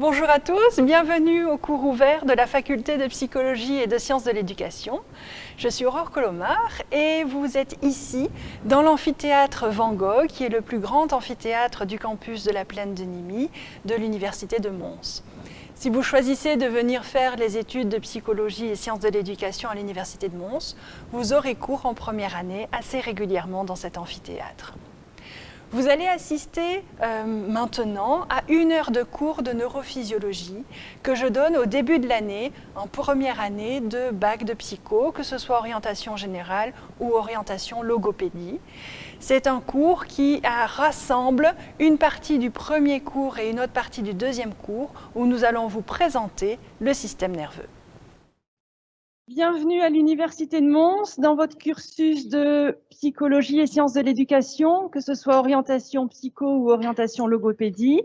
Bonjour à tous, bienvenue au cours ouvert de la faculté de psychologie et de sciences de l'éducation. Je suis Aurore Colomar et vous êtes ici dans l'amphithéâtre Van Gogh, qui est le plus grand amphithéâtre du campus de la Plaine de Nimy de l'Université de Mons. Si vous choisissez de venir faire les études de psychologie et sciences de l'éducation à l'Université de Mons, vous aurez cours en première année assez régulièrement dans cet amphithéâtre. Vous allez assister maintenant à 1 heure de cours de neurophysiologie que je donne au début de l'année, en première année de bac de psycho, que ce soit orientation générale ou orientation logopédie. C'est un cours qui rassemble une partie du premier cours et une autre partie du deuxième cours où nous allons vous présenter le système nerveux. Bienvenue à l'Université de Mons dans votre cursus de psychologie et sciences de l'éducation, que ce soit orientation psycho ou orientation logopédie.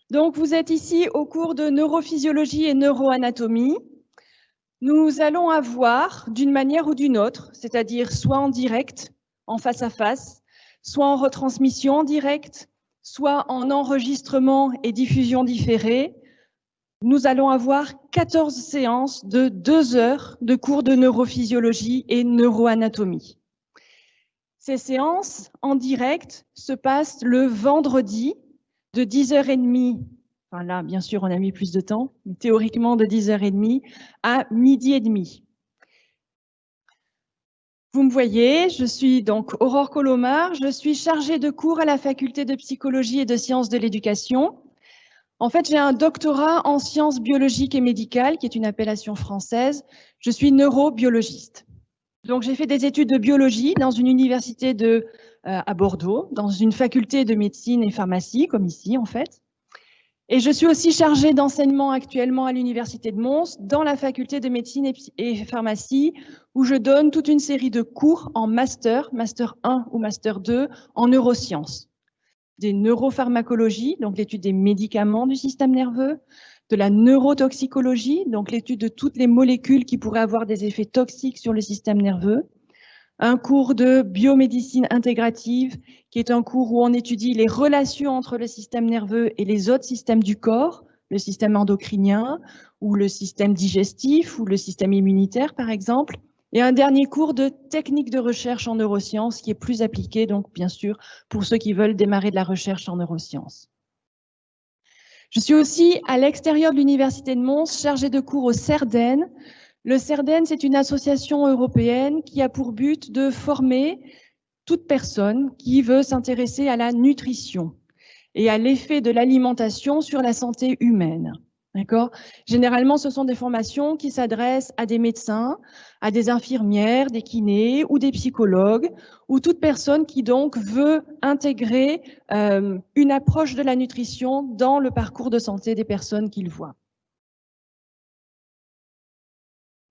Donc vous êtes ici au cours de neurophysiologie et neuroanatomie. Nous allons avoir d'une manière ou d'une autre, c'est-à-dire soit en direct, en face à face, soit en retransmission en direct, soit en enregistrement et diffusion différée, nous allons avoir 14 séances de 2 heures de cours de neurophysiologie et neuroanatomie. Ces séances en direct se passent le vendredi de 10h30, enfin là bien sûr on a mis plus de temps, mais théoriquement de 10h30 à 12h30. Vous me voyez, je suis donc Aurore Colomar, je suis chargée de cours à la faculté de psychologie et de sciences de l'éducation. En fait, j'ai un doctorat en sciences biologiques et médicales, qui est une appellation française. Je suis neurobiologiste. Donc, j'ai fait des études de biologie dans une université à Bordeaux, dans une faculté de médecine et pharmacie, comme ici, en fait. Et je suis aussi chargée d'enseignement actuellement à l'université de Mons, dans la faculté de médecine et pharmacie, où je donne toute une série de cours en master 1 ou master 2, en neurosciences. Des neuropharmacologies, donc l'étude des médicaments du système nerveux, de la neurotoxicologie, donc l'étude de toutes les molécules qui pourraient avoir des effets toxiques sur le système nerveux, un cours de biomédecine intégrative, qui est un cours où on étudie les relations entre le système nerveux et les autres systèmes du corps, le système endocrinien, ou le système digestif, ou le système immunitaire, par exemple. Et un dernier cours de technique de recherche en neurosciences qui est plus appliqué, donc bien sûr, pour ceux qui veulent démarrer de la recherche en neurosciences. Je suis aussi à l'extérieur de l'Université de Mons, chargée de cours au CERDEN. Le CERDEN, c'est une association européenne qui a pour but de former toute personne qui veut s'intéresser à la nutrition et à l'effet de l'alimentation sur la santé humaine. D'accord ? Généralement, ce sont des formations qui s'adressent à des médecins, à des infirmières, des kinés ou des psychologues, ou toute personne qui donc veut intégrer une approche de la nutrition dans le parcours de santé des personnes qu'il voit.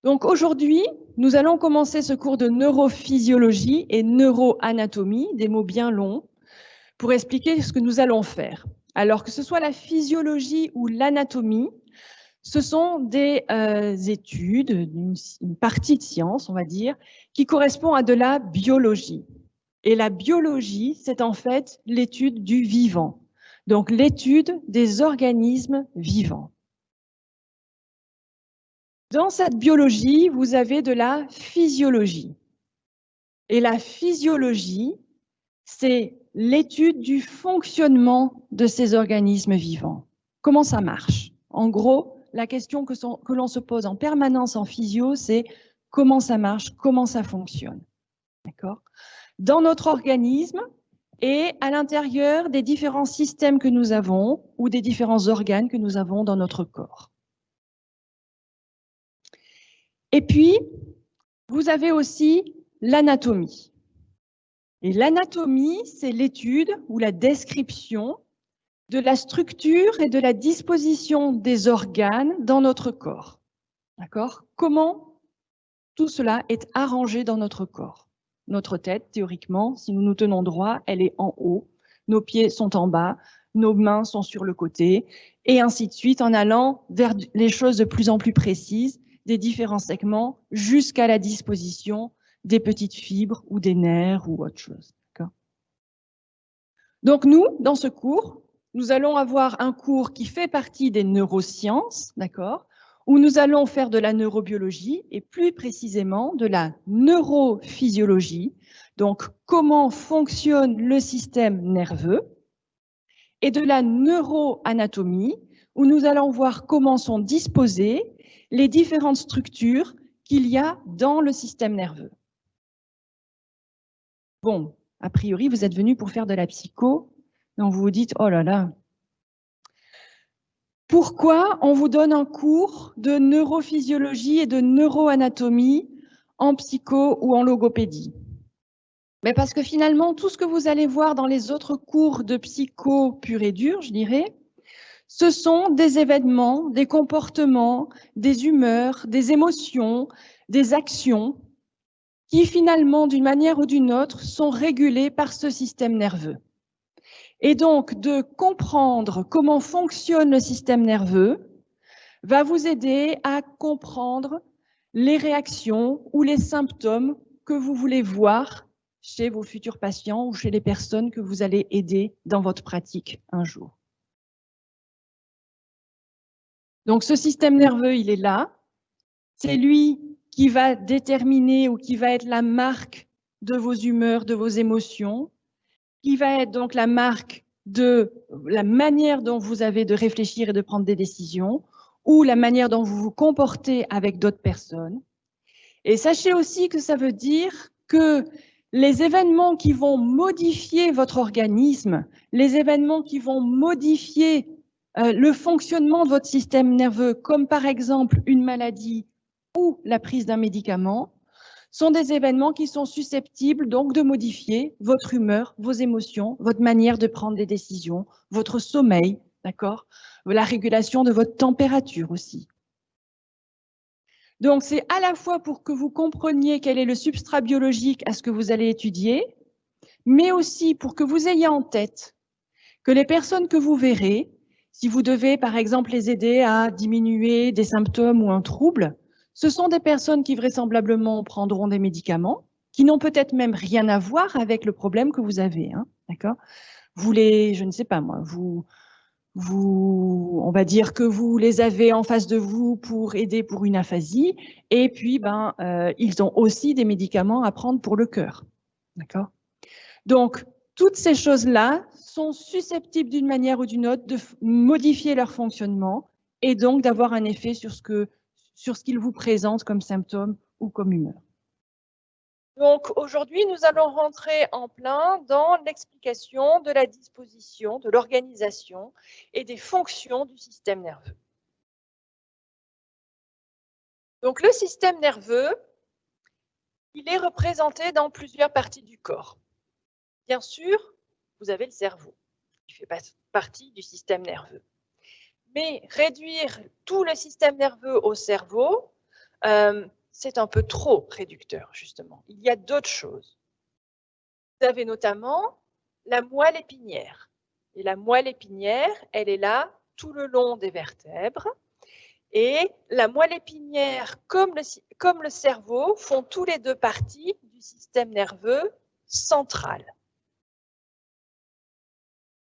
Donc aujourd'hui, nous allons commencer ce cours de neurophysiologie et neuroanatomie, des mots bien longs, pour expliquer ce que nous allons faire. Alors que ce soit la physiologie ou l'anatomie, ce sont des études, une partie de science, on va dire, qui correspond à de la biologie. Et la biologie, c'est en fait l'étude du vivant, donc l'étude des organismes vivants. Dans cette biologie, vous avez de la physiologie. Et la physiologie, c'est l'étude du fonctionnement de ces organismes vivants. Comment ça marche? En gros, la question que l'on se pose en permanence en physio, c'est comment ça marche, comment ça fonctionne. D'accord? Dans notre organisme et à l'intérieur des différents systèmes que nous avons ou des différents organes que nous avons dans notre corps. Et puis, vous avez aussi l'anatomie. Et l'anatomie, c'est l'étude ou la description de la structure et de la disposition des organes dans notre corps. D'accord ? Comment tout cela est arrangé dans notre corps. Notre tête, théoriquement, si nous nous tenons droit, elle est en haut, nos pieds sont en bas, nos mains sont sur le côté, et ainsi de suite, en allant vers les choses de plus en plus précises, des différents segments, jusqu'à la disposition des petites fibres ou des nerfs ou autre chose. Donc nous, dans ce cours, nous allons avoir un cours qui fait partie des neurosciences, d'accord, où nous allons faire de la neurobiologie et plus précisément de la neurophysiologie, donc comment fonctionne le système nerveux, et de la neuroanatomie, où nous allons voir comment sont disposées les différentes structures qu'il y a dans le système nerveux. Bon, a priori, vous êtes venus pour faire de la psycho, donc vous vous dites, oh là là, pourquoi on vous donne un cours de neurophysiologie et de neuroanatomie en psycho ou en logopédie? Mais parce que finalement, tout ce que vous allez voir dans les autres cours de psycho pur et dur, je dirais, ce sont des événements, des comportements, des humeurs, des émotions, des actions qui finalement, d'une manière ou d'une autre, sont régulées par ce système nerveux. Et donc, de comprendre comment fonctionne le système nerveux va vous aider à comprendre les réactions ou les symptômes que vous voulez voir chez vos futurs patients ou chez les personnes que vous allez aider dans votre pratique un jour. Donc, ce système nerveux, il est là. C'est lui qui va déterminer ou qui va être la marque de vos humeurs, de vos émotions, qui va être donc la marque de la manière dont vous avez de réfléchir et de prendre des décisions, ou la manière dont vous vous comportez avec d'autres personnes. Et sachez aussi que ça veut dire que les événements qui vont modifier votre organisme, les événements qui vont modifier le fonctionnement de votre système nerveux, comme par exemple une maladie ou la prise d'un médicament, sont des événements qui sont susceptibles donc de modifier votre humeur, vos émotions, votre manière de prendre des décisions, votre sommeil, d'accord, la régulation de votre température aussi. Donc c'est à la fois pour que vous compreniez quel est le substrat biologique à ce que vous allez étudier, mais aussi pour que vous ayez en tête que les personnes que vous verrez, si vous devez par exemple les aider à diminuer des symptômes ou un trouble, ce sont des personnes qui vraisemblablement prendront des médicaments, qui n'ont peut-être même rien à voir avec le problème que vous avez, hein, d'accord? Vous les, je ne sais pas moi, on va dire que vous les avez en face de vous pour aider pour une aphasie, et puis ils ont aussi des médicaments à prendre pour le cœur, d'accord? Donc, toutes ces choses-là sont susceptibles d'une manière ou d'une autre de modifier leur fonctionnement et donc d'avoir un effet sur ce qu'ils vous présentent comme symptômes ou comme humeur. Donc aujourd'hui, nous allons rentrer en plein dans l'explication de la disposition, de l'organisation et des fonctions du système nerveux. Donc le système nerveux, il est représenté dans plusieurs parties du corps. Bien sûr, vous avez le cerveau, qui fait partie du système nerveux. Mais réduire tout le système nerveux au cerveau, c'est un peu trop réducteur, justement. Il y a d'autres choses. Vous avez notamment la moelle épinière. Et la moelle épinière, elle est là tout le long des vertèbres. Et la moelle épinière, comme le cerveau, font tous les deux partie du système nerveux central.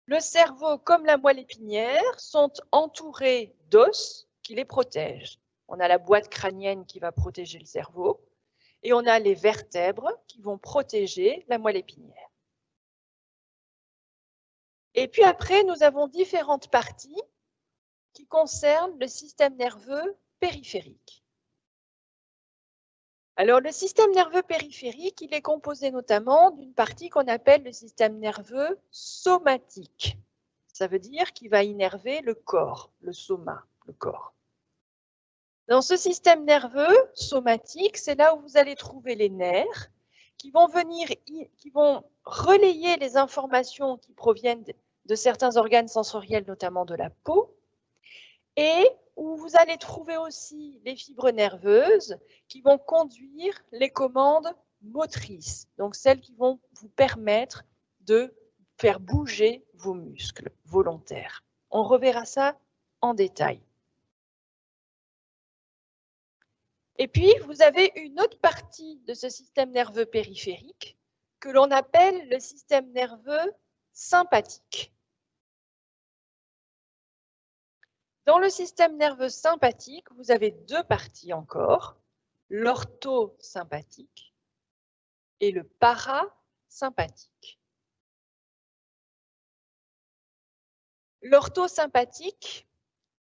Le cerveau, comme la moelle épinière, sont entourés d'os qui les protègent. On a la boîte crânienne qui va protéger le cerveau et on a les vertèbres qui vont protéger la moelle épinière. Et puis après, nous avons différentes parties qui concernent le système nerveux périphérique. Alors, le système nerveux périphérique, il est composé notamment d'une partie qu'on appelle le système nerveux somatique. Ça veut dire qu'il va innerver le corps, le soma, le corps. Dans ce système nerveux somatique, c'est là où vous allez trouver les nerfs qui vont relayer les informations qui proviennent de certains organes sensoriels, notamment de la peau, et où vous allez trouver aussi les fibres nerveuses qui vont conduire les commandes motrices, donc celles qui vont vous permettre de faire bouger vos muscles volontaires. On reverra ça en détail. Et puis, vous avez une autre partie de ce système nerveux périphérique que l'on appelle le système nerveux sympathique. Dans le système nerveux sympathique, vous avez deux parties encore, l'orthosympathique et le parasympathique. L'orthosympathique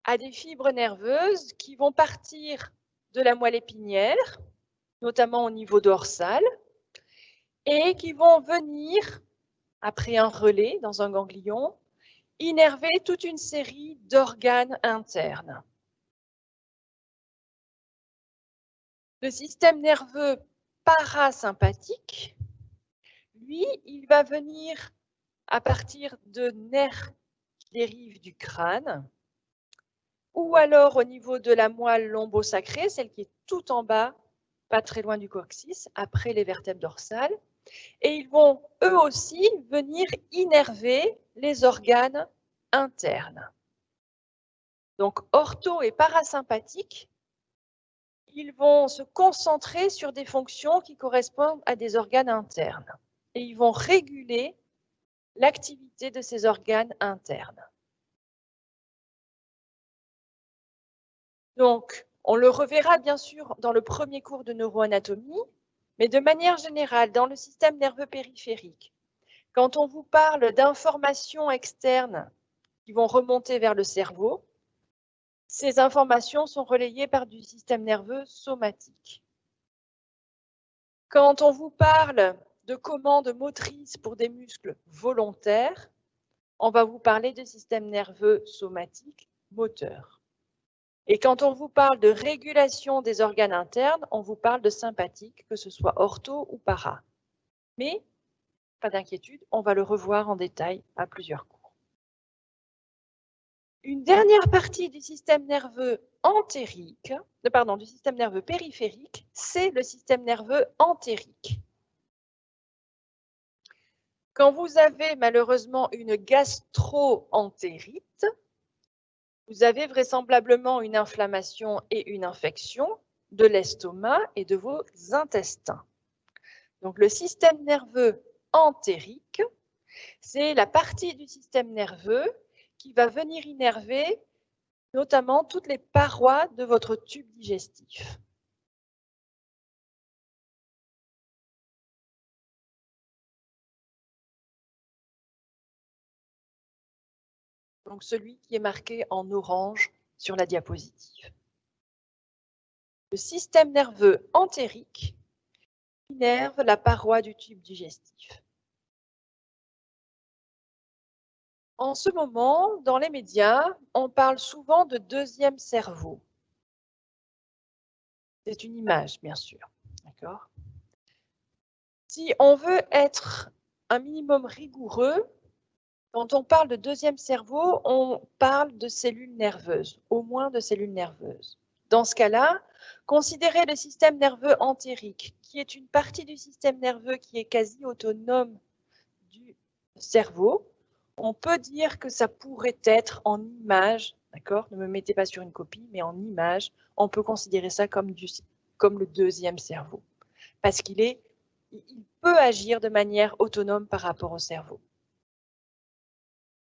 a des fibres nerveuses qui vont partir de la moelle épinière, notamment au niveau dorsal, et qui vont venir, après un relais dans un ganglion, innerver toute une série d'organes internes. Le système nerveux parasympathique, lui, il va venir à partir de nerfs qui dérivent du crâne, ou alors au niveau de la moelle lombosacrée, celle qui est tout en bas, pas très loin du coccyx, après les vertèbres dorsales. Et ils vont eux aussi venir innerver les organes internes. Donc ortho et parasympathique, ils vont se concentrer sur des fonctions qui correspondent à des organes internes. Et ils vont réguler l'activité de ces organes internes. Donc, on le reverra bien sûr dans le premier cours de neuroanatomie, mais de manière générale, dans le système nerveux périphérique, quand on vous parle d'informations externes qui vont remonter vers le cerveau, ces informations sont relayées par du système nerveux somatique. Quand on vous parle de commandes motrices pour des muscles volontaires, on va vous parler de système nerveux somatique moteur. Et quand on vous parle de régulation des organes internes, on vous parle de sympathique, que ce soit ortho ou para. Mais, pas d'inquiétude, on va le revoir en détail à plusieurs cours. Une dernière partie du système nerveux du système nerveux périphérique, c'est le système nerveux entérique. Quand vous avez malheureusement une gastro-entérite, vous avez vraisemblablement une inflammation et une infection de l'estomac et de vos intestins. Donc le système nerveux entérique, c'est la partie du système nerveux qui va venir innerver notamment toutes les parois de votre tube digestif. Donc celui qui est marqué en orange sur la diapositive. Le système nerveux entérique innerve la paroi du tube digestif. En ce moment, dans les médias, on parle souvent de deuxième cerveau. C'est une image, bien sûr. D'accord ? Si on veut être un minimum rigoureux, quand on parle de deuxième cerveau, on parle de cellules nerveuses, au moins de cellules nerveuses. Dans ce cas-là, considérez le système nerveux entérique, qui est une partie du système nerveux qui est quasi autonome du cerveau. On peut dire que ça pourrait être en image, d'accord ? Ne me mettez pas sur une copie, mais en image, on peut considérer ça comme le deuxième cerveau, parce il peut agir de manière autonome par rapport au cerveau.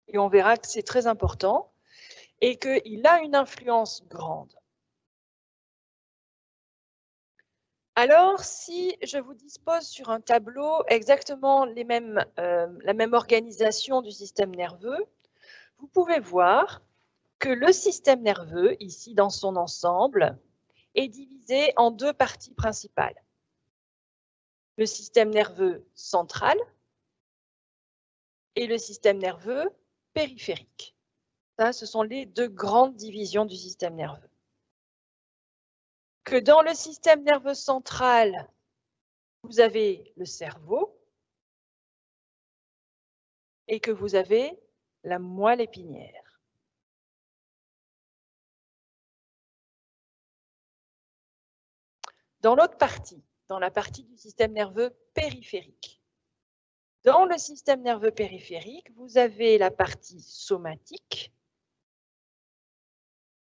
Et on verra que c'est très important et qu'il a une influence grande. Alors, si je vous dispose sur un tableau exactement la même organisation du système nerveux, vous pouvez voir que le système nerveux, ici dans son ensemble, est divisé en deux parties principales. Le système nerveux central et le système nerveux périphérique. Ça, ce sont les deux grandes divisions du système nerveux. Que dans le système nerveux central, vous avez le cerveau et que vous avez la moelle épinière. Dans l'autre partie, dans la partie du système nerveux périphérique, dans le système nerveux périphérique, vous avez la partie somatique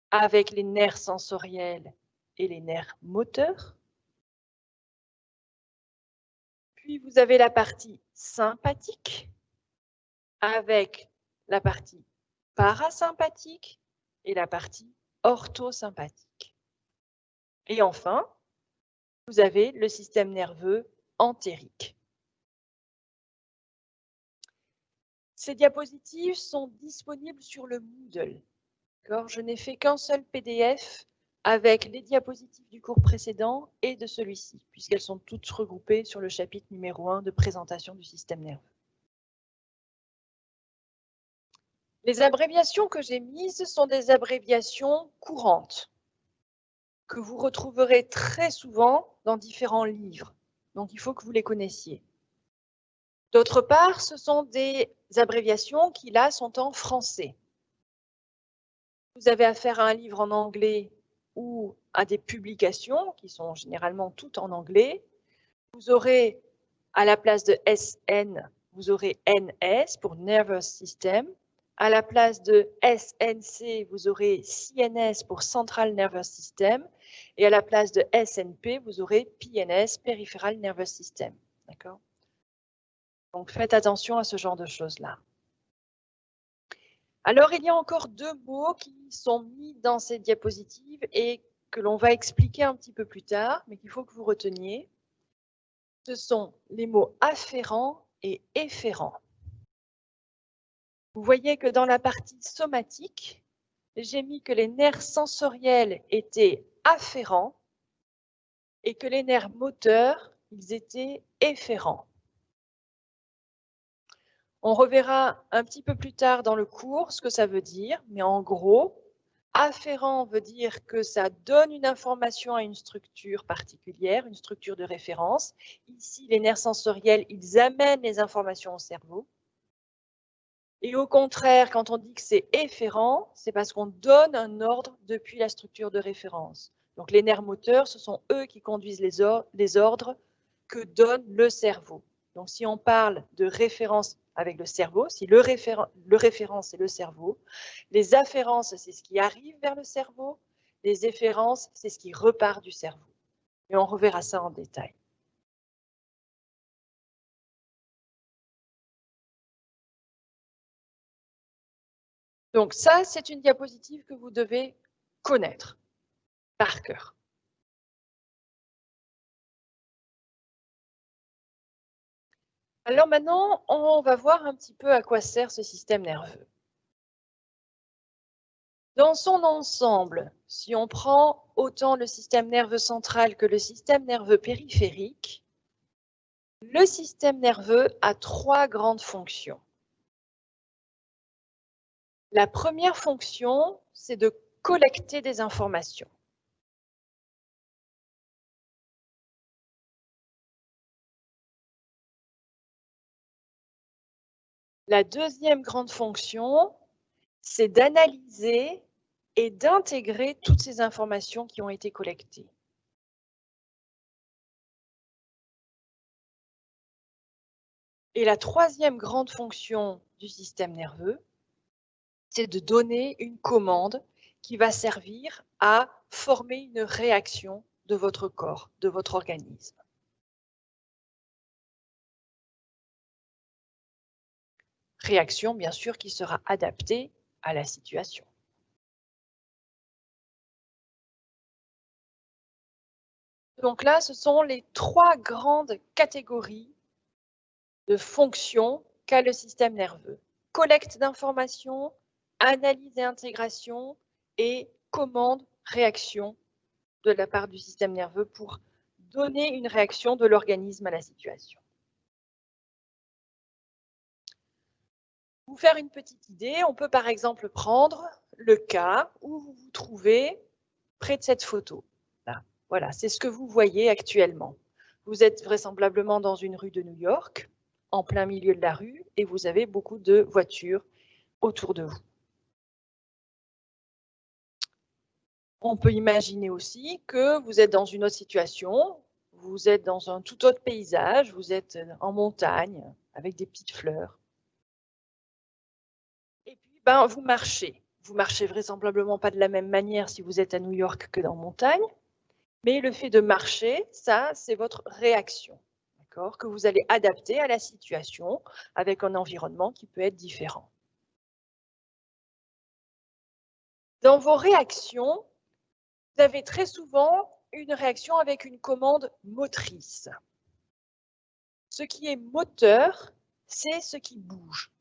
avec les nerfs sensoriels et les nerfs moteurs. Puis vous avez la partie sympathique avec la partie parasympathique et la partie orthosympathique. Et enfin, vous avez le système nerveux entérique. Ces diapositives sont disponibles sur le Moodle. Je n'ai fait qu'un seul PDF avec les diapositives du cours précédent et de celui-ci, puisqu'elles sont toutes regroupées sur le chapitre numéro 1 de présentation du système nerveux. Les abréviations que j'ai mises sont des abréviations courantes que vous retrouverez très souvent dans différents livres. Donc, il faut que vous les connaissiez. D'autre part, ce sont des abréviations qui, là, sont en français. Vous avez affaire à un livre en anglais ou à des publications qui sont généralement toutes en anglais. Vous aurez, à la place de SN, vous aurez NS pour Nervous System. À la place de SNC, vous aurez CNS pour Central Nervous System. Et à la place de SNP, vous aurez PNS, Peripheral Nervous System. D'accord ? Donc, faites attention à ce genre de choses-là. Alors, il y a encore deux mots qui sont mis dans ces diapositives et que l'on va expliquer un petit peu plus tard, mais qu'il faut que vous reteniez. Ce sont les mots afférent et efférent. Vous voyez que dans la partie somatique, j'ai mis que les nerfs sensoriels étaient afférents et que les nerfs moteurs, ils étaient efférents. On reverra un petit peu plus tard dans le cours ce que ça veut dire, mais en gros, afférent veut dire que ça donne une information à une structure particulière, une structure de référence. Ici, les nerfs sensoriels, ils amènent les informations au cerveau. Et au contraire, quand on dit que c'est efférent, c'est parce qu'on donne un ordre depuis la structure de référence. Donc les nerfs moteurs, ce sont eux qui conduisent les ordres que donne le cerveau. Donc si on parle de référence avec le cerveau, si le référent c'est le cerveau, les afférences c'est ce qui arrive vers le cerveau, les efférences c'est ce qui repart du cerveau. Et on reverra ça en détail. Donc ça, c'est une diapositive que vous devez connaître par cœur. Alors maintenant, on va voir un petit peu à quoi sert ce système nerveux. Dans son ensemble, si on prend autant le système nerveux central que le système nerveux périphérique, le système nerveux a trois grandes fonctions. La première fonction, c'est de collecter des informations. La deuxième grande fonction, c'est d'analyser et d'intégrer toutes ces informations qui ont été collectées. Et la troisième grande fonction du système nerveux, c'est de donner une commande qui va servir à former une réaction de votre corps, de votre organisme. Réaction, bien sûr, qui sera adaptée à la situation. Donc là, ce sont les trois grandes catégories de fonctions qu'a le système nerveux. Collecte d'informations, analyse et intégration et commande, réaction de la part du système nerveux pour donner une réaction de l'organisme à la situation. Pour vous faire une petite idée, on peut par exemple prendre le cas où vous vous trouvez près de cette photo. Là. Voilà, c'est ce que vous voyez actuellement. Vous êtes vraisemblablement dans une rue de New York, en plein milieu de la rue, et vous avez beaucoup de voitures autour de vous. On peut imaginer aussi que vous êtes dans une autre situation, vous êtes dans un tout autre paysage, vous êtes en montagne avec des petites fleurs. Et puis, vous marchez. Vous marchez vraisemblablement pas de la même manière si vous êtes à New York que en montagne, mais le fait de marcher, ça, c'est votre réaction, d'accord, que vous allez adapter à la situation avec un environnement qui peut être différent. Dans vos réactions, vous avez très souvent une réaction avec une commande motrice. Ce qui est moteur, c'est ce qui bouge.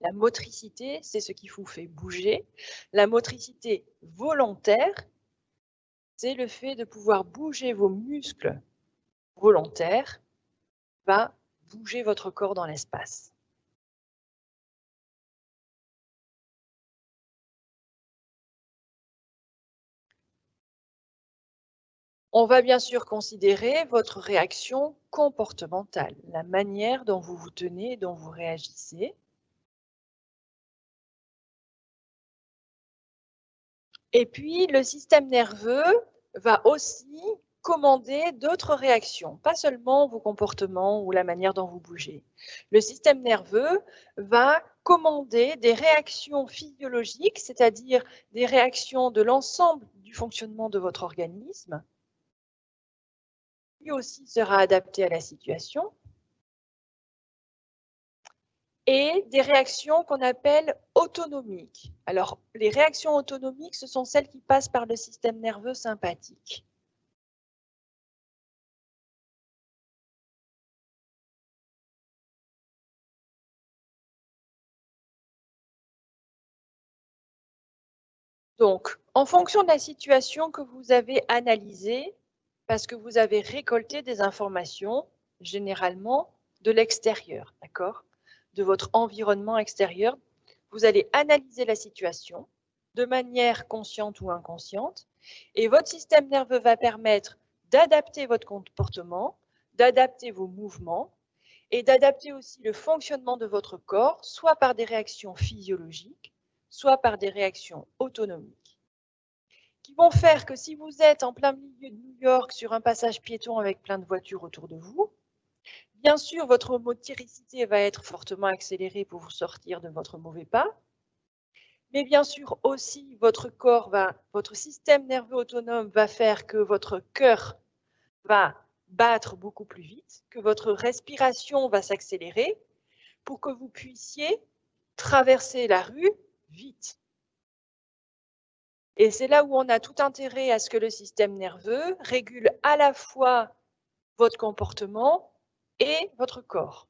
La motricité, c'est ce qui vous fait bouger. La motricité volontaire, c'est le fait de pouvoir bouger vos muscles volontaires, va bouger votre corps dans l'espace. On va bien sûr considérer votre réaction comportementale, la manière dont vous vous tenez, dont vous réagissez. Et puis, le système nerveux va aussi commander d'autres réactions, pas seulement vos comportements ou la manière dont vous bougez. Le système nerveux va commander des réactions physiologiques, c'est-à-dire des réactions de l'ensemble du fonctionnement de votre organisme. Lui aussi sera adapté à la situation. Et des réactions qu'on appelle autonomiques. Alors, les réactions autonomiques, ce sont celles qui passent par le système nerveux sympathique. Donc, en fonction de la situation que vous avez analysée, parce que vous avez récolté des informations, généralement de l'extérieur, d'accord, de votre environnement extérieur, vous allez analyser la situation de manière consciente ou inconsciente, et votre système nerveux va permettre d'adapter votre comportement, d'adapter vos mouvements, et d'adapter aussi le fonctionnement de votre corps, soit par des réactions physiologiques, soit par des réactions autonomiques, qui vont faire que si vous êtes en plein milieu de New York sur un passage piéton avec plein de voitures autour de vous, bien sûr, votre motricité va être fortement accélérée pour vous sortir de votre mauvais pas, mais bien sûr aussi votre système nerveux autonome va faire que votre cœur va battre beaucoup plus vite, que votre respiration va s'accélérer pour que vous puissiez traverser la rue vite. Et c'est là où on a tout intérêt à ce que le système nerveux régule à la fois votre comportement et votre corps.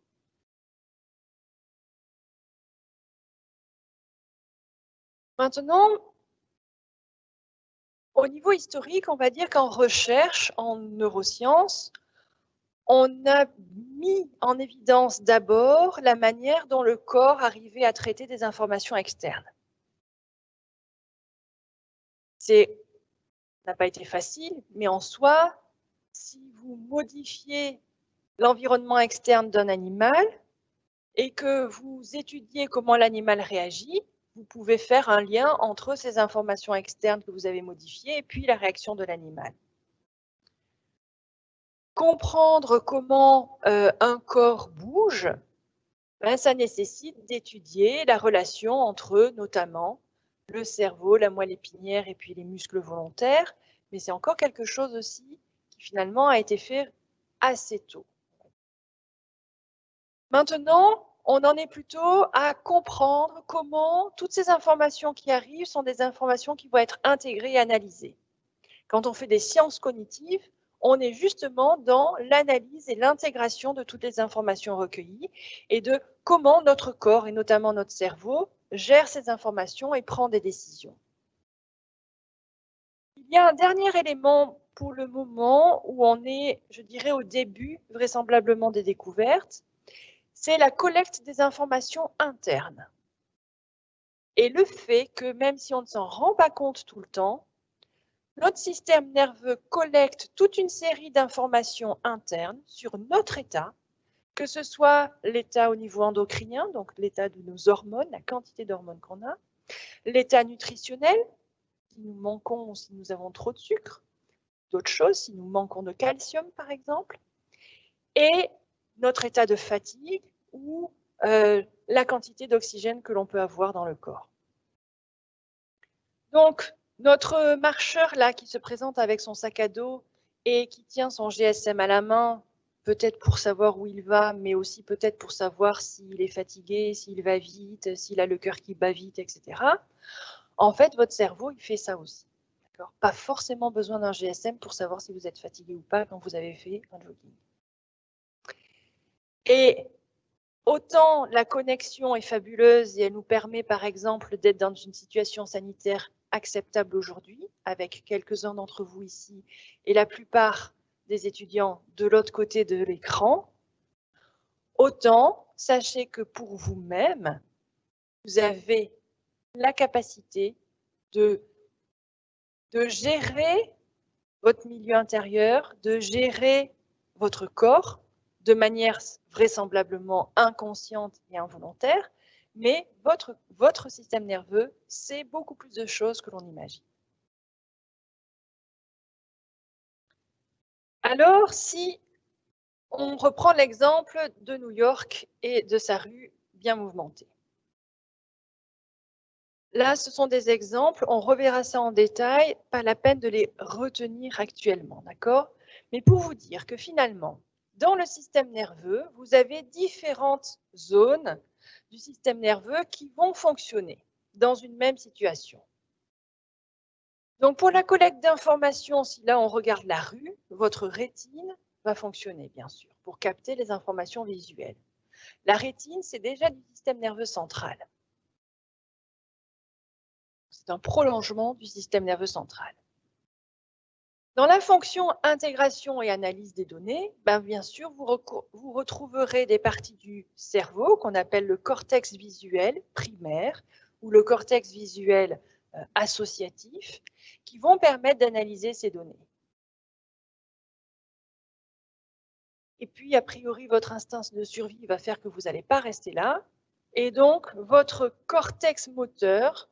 Maintenant, au niveau historique, on va dire qu'en recherche, en neurosciences, on a mis en évidence d'abord la manière dont le corps arrivait à traiter des informations externes. Ça n'a pas été facile, mais en soi, si vous modifiez l'environnement externe d'un animal et que vous étudiez comment l'animal réagit, vous pouvez faire un lien entre ces informations externes que vous avez modifiées et puis la réaction de l'animal. Comprendre comment un corps bouge, ça nécessite d'étudier la relation entre notamment le cerveau, la moelle épinière et puis les muscles volontaires, mais c'est encore quelque chose aussi qui finalement a été fait assez tôt. Maintenant, on en est plutôt à comprendre comment toutes ces informations qui arrivent sont des informations qui vont être intégrées et analysées. Quand on fait des sciences cognitives, on est justement dans l'analyse et l'intégration de toutes les informations recueillies et de comment notre corps, et notamment notre cerveau, gère ces informations et prend des décisions. Il y a un dernier élément pour le moment où on est, je dirais, au début vraisemblablement des découvertes, c'est la collecte des informations internes. Et le fait que même si on ne s'en rend pas compte tout le temps, notre système nerveux collecte toute une série d'informations internes sur notre état, que ce soit l'état au niveau endocrinien, donc l'état de nos hormones, la quantité d'hormones qu'on a, l'état nutritionnel, si nous manquons ou si nous avons trop de sucre, d'autres choses, si nous manquons de calcium par exemple, et notre état de fatigue ou la quantité d'oxygène que l'on peut avoir dans le corps. Donc, notre marcheur là qui se présente avec son sac à dos et qui tient son GSM à la main peut-être pour savoir où il va, mais aussi peut-être pour savoir s'il est fatigué, s'il va vite, s'il a le cœur qui bat vite, etc. En fait, votre cerveau, il fait ça aussi. Pas forcément besoin d'un GSM pour savoir si vous êtes fatigué ou pas quand vous avez fait un jogging. Et autant la connexion est fabuleuse et elle nous permet par exemple d'être dans une situation sanitaire acceptable aujourd'hui, avec quelques-uns d'entre vous ici et la plupart des étudiants de l'autre côté de l'écran, autant sachez que pour vous-même, vous avez la capacité de gérer votre milieu intérieur, de gérer votre corps de manière vraisemblablement inconsciente et involontaire, mais votre système nerveux, c'est beaucoup plus de choses que l'on imagine. Alors, si on reprend l'exemple de New York et de sa rue bien mouvementée. Là, ce sont des exemples, on reverra ça en détail, pas la peine de les retenir actuellement, d'accord? Mais pour vous dire que finalement, dans le système nerveux, vous avez différentes zones du système nerveux qui vont fonctionner dans une même situation. Donc pour la collecte d'informations, si là on regarde la rue, votre rétine va fonctionner bien sûr pour capter les informations visuelles. La rétine, c'est déjà du système nerveux central. C'est un prolongement du système nerveux central. Dans la fonction intégration et analyse des données, bien sûr, vous retrouverez des parties du cerveau qu'on appelle le cortex visuel primaire ou le cortex visuel associatif qui vont permettre d'analyser ces données. Et puis, a priori, votre instinct de survie va faire que vous n'allez pas rester là. Et donc, votre cortex moteur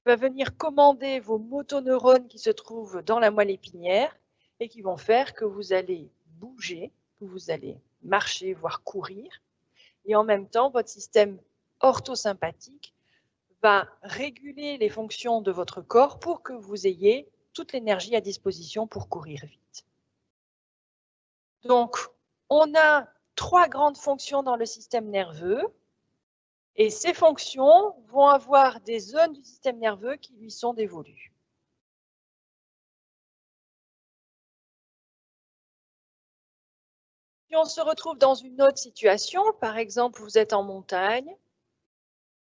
va venir commander vos motoneurones qui se trouvent dans la moelle épinière et qui vont faire que vous allez bouger, que vous allez marcher, voire courir. Et en même temps, votre système orthosympathique va réguler les fonctions de votre corps pour que vous ayez toute l'énergie à disposition pour courir vite. Donc, on a 3 grandes fonctions dans le système nerveux. Et ces fonctions vont avoir des zones du système nerveux qui lui sont dévolues. Si on se retrouve dans une autre situation, par exemple, vous êtes en montagne,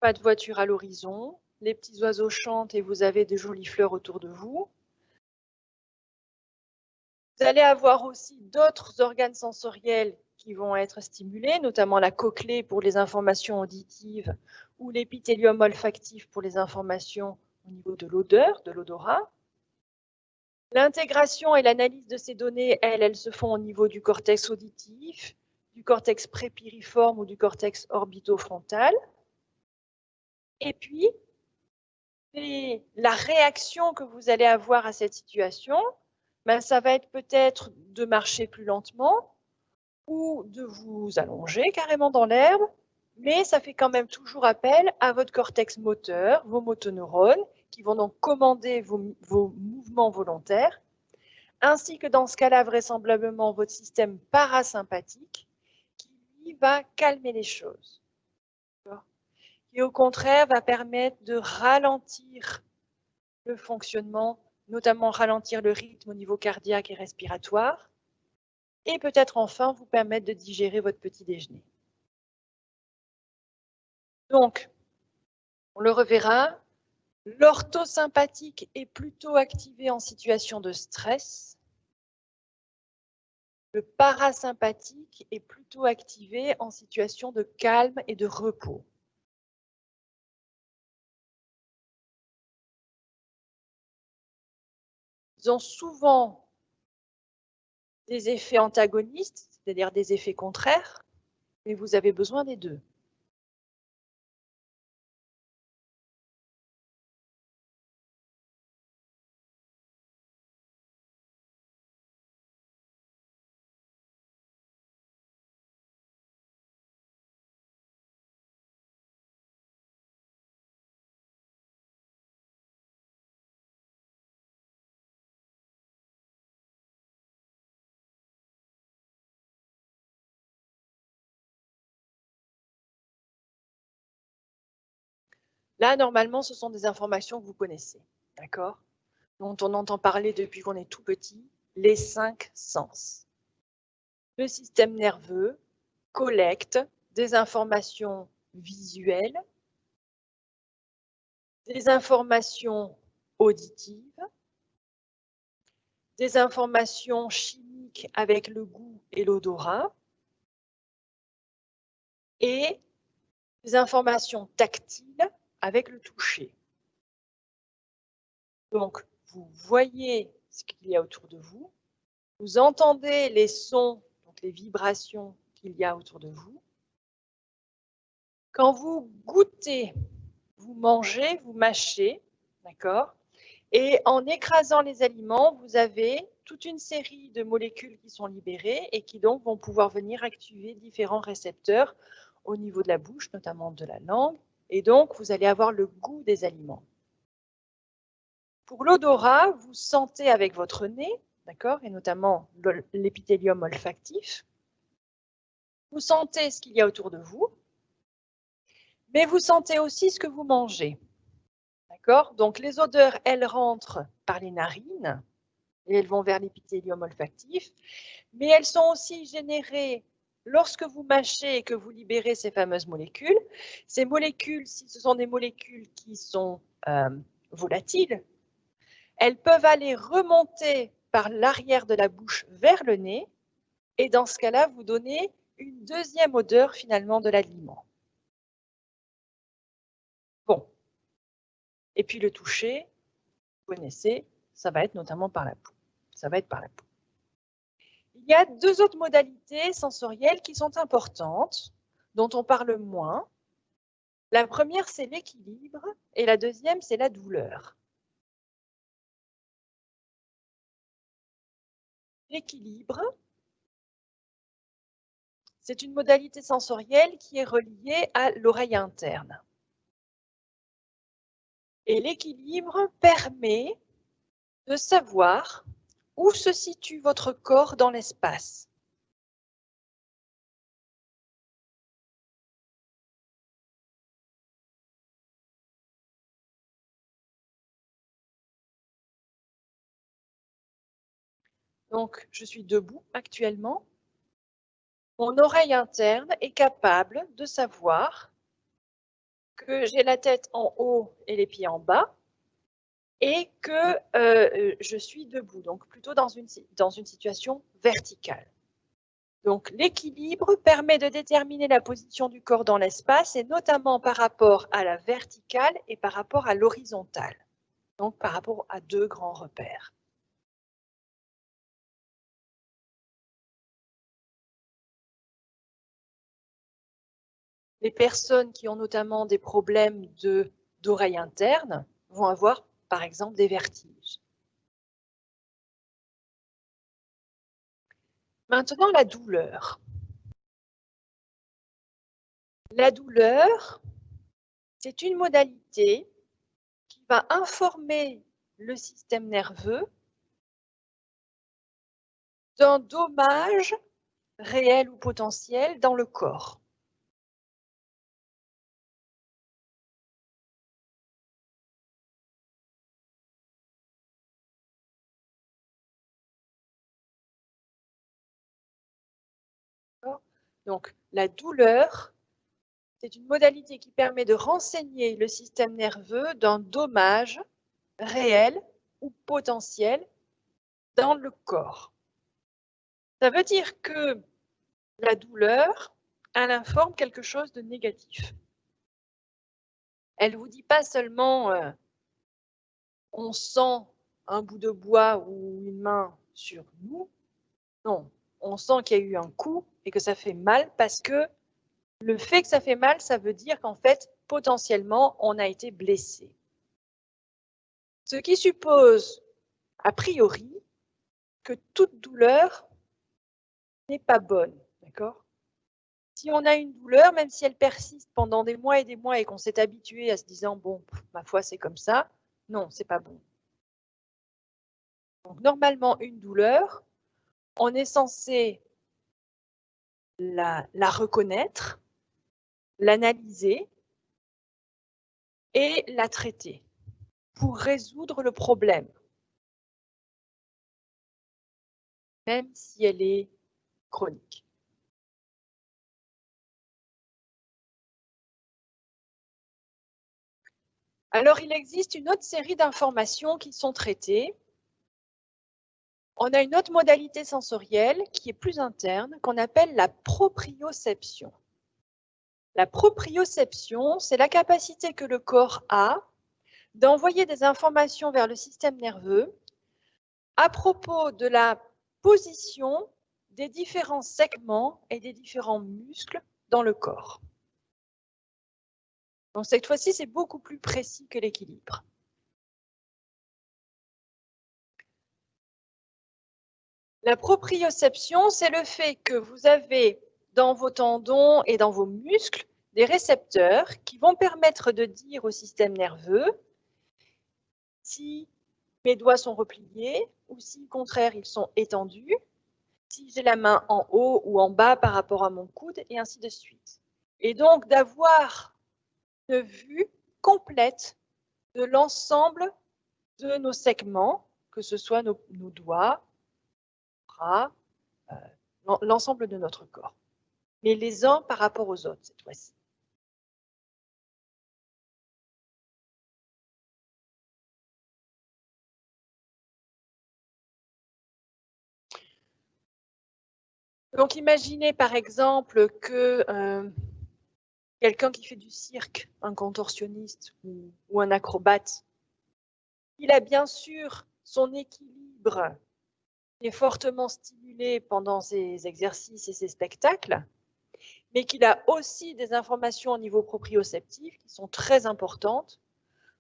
pas de voiture à l'horizon, les petits oiseaux chantent et vous avez de jolies fleurs autour de vous. Vous allez avoir aussi d'autres organes sensoriels qui vont être stimulés, notamment la cochlée pour les informations auditives ou l'épithélium olfactif pour les informations au niveau de l'odeur, de l'odorat. L'intégration et l'analyse de ces données, elles se font au niveau du cortex auditif, du cortex prépiriforme ou du cortex orbitofrontal. Et puis, la réaction que vous allez avoir à cette situation, ça va être peut-être de marcher plus lentement ou de vous allonger carrément dans l'herbe, mais ça fait quand même toujours appel à votre cortex moteur, vos motoneurones, qui vont donc commander vos mouvements volontaires, ainsi que dans ce cas-là, vraisemblablement, votre système parasympathique, qui lui va calmer les choses. Qui au contraire va permettre de ralentir le fonctionnement, notamment ralentir le rythme au niveau cardiaque et respiratoire, et peut-être enfin vous permettre de digérer votre petit déjeuner. Donc, on le reverra, l'orthosympathique est plutôt activé en situation de stress. Le parasympathique est plutôt activé en situation de calme et de repos. Ils ont souvent des effets antagonistes, c'est-à-dire des effets contraires, mais vous avez besoin des deux. Là, normalement, ce sont des informations que vous connaissez, d'accord? Dont on entend parler depuis qu'on est tout petit, les 5 sens. Le système nerveux collecte des informations visuelles, des informations auditives, des informations chimiques avec le goût et l'odorat, et des informations tactiles avec le toucher. Donc, vous voyez ce qu'il y a autour de vous, vous entendez les sons, donc les vibrations qu'il y a autour de vous. Quand vous goûtez, vous mangez, vous mâchez, d'accord? Et en écrasant les aliments, vous avez toute une série de molécules qui sont libérées et qui donc vont pouvoir venir activer différents récepteurs au niveau de la bouche, notamment de la langue, et donc vous allez avoir le goût des aliments. Pour l'odorat, vous sentez avec votre nez, d'accord, et notamment l'épithélium olfactif. Vous sentez ce qu'il y a autour de vous, mais vous sentez aussi ce que vous mangez. D'accord? Donc les odeurs, elles rentrent par les narines et elles vont vers l'épithélium olfactif, mais elles sont aussi générées lorsque vous mâchez et que vous libérez ces fameuses molécules. Ces molécules, si ce sont des molécules qui sont volatiles, elles peuvent aller remonter par l'arrière de la bouche vers le nez et dans ce cas-là, vous donnez une deuxième odeur finalement de l'aliment. Bon. Et puis le toucher, vous connaissez, ça va être notamment par la peau. Ça va être par la peau. Il y a deux autres modalités sensorielles qui sont importantes, dont on parle moins. La première, c'est l'équilibre, et la deuxième, c'est la douleur. L'équilibre, c'est une modalité sensorielle qui est reliée à l'oreille interne. Et l'équilibre permet de savoir où se situe votre corps dans l'espace. Donc, je suis debout actuellement. Mon oreille interne est capable de savoir que j'ai la tête en haut et les pieds en bas et que je suis debout, donc plutôt dans une situation verticale. Donc l'équilibre permet de déterminer la position du corps dans l'espace et notamment par rapport à la verticale et par rapport à l'horizontale, donc par rapport à deux grands repères. Les personnes qui ont notamment des problèmes d'oreille interne vont avoir, par exemple, des vertiges. Maintenant, la douleur. La douleur, c'est une modalité qui va informer le système nerveux d'un dommage réel ou potentiel dans le corps. Donc, la douleur, c'est une modalité qui permet de renseigner le système nerveux d'un dommage réel ou potentiel dans le corps. Ça veut dire que la douleur, elle informe quelque chose de négatif. Elle ne vous dit pas seulement on sent un bout de bois ou une main sur nous. Non, on sent qu'il y a eu un coup et que ça fait mal parce que le fait que ça fait mal, ça veut dire qu'en fait, potentiellement, on a été blessé. Ce qui suppose, a priori, que toute douleur n'est pas bonne, d'accord? Si on a une douleur, même si elle persiste pendant des mois et qu'on s'est habitué à se disant, bon, ma foi, c'est comme ça, non, c'est pas bon. Donc, normalement, une douleur, on est censé la reconnaître, l'analyser et la traiter pour résoudre le problème, même si elle est chronique. Alors, il existe une autre série d'informations qui sont traitées. On a une autre modalité sensorielle qui est plus interne, qu'on appelle la proprioception. La proprioception, c'est la capacité que le corps a d'envoyer des informations vers le système nerveux à propos de la position des différents segments et des différents muscles dans le corps. Donc cette fois-ci, c'est beaucoup plus précis que l'équilibre. La proprioception, c'est le fait que vous avez dans vos tendons et dans vos muscles des récepteurs qui vont permettre de dire au système nerveux si mes doigts sont repliés ou si au contraire ils sont étendus, si j'ai la main en haut ou en bas par rapport à mon coude et ainsi de suite. Et donc d'avoir une vue complète de l'ensemble de nos segments, que ce soit nos doigts, bras, l'ensemble de notre corps, mais les uns par rapport aux autres cette fois-ci. Donc imaginez par exemple que quelqu'un qui fait du cirque, un contorsionniste ou un acrobate, il a bien sûr son équilibre qui est fortement stimulé pendant ses exercices et ses spectacles, mais qu'il a aussi des informations au niveau proprioceptif qui sont très importantes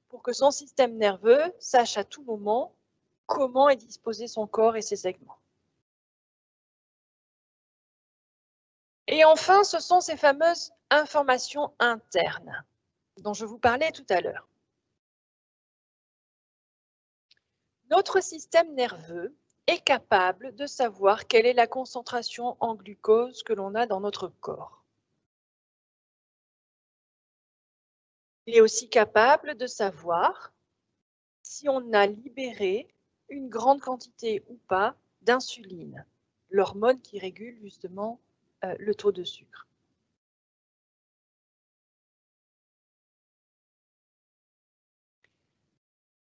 pour que son système nerveux sache à tout moment comment est disposé son corps et ses segments. Et enfin, ce sont ces fameuses informations internes dont je vous parlais tout à l'heure. Notre système nerveux est capable de savoir quelle est la concentration en glucose que l'on a dans notre corps. Il est aussi capable de savoir si on a libéré une grande quantité ou pas d'insuline, l'hormone qui régule justement le taux de sucre.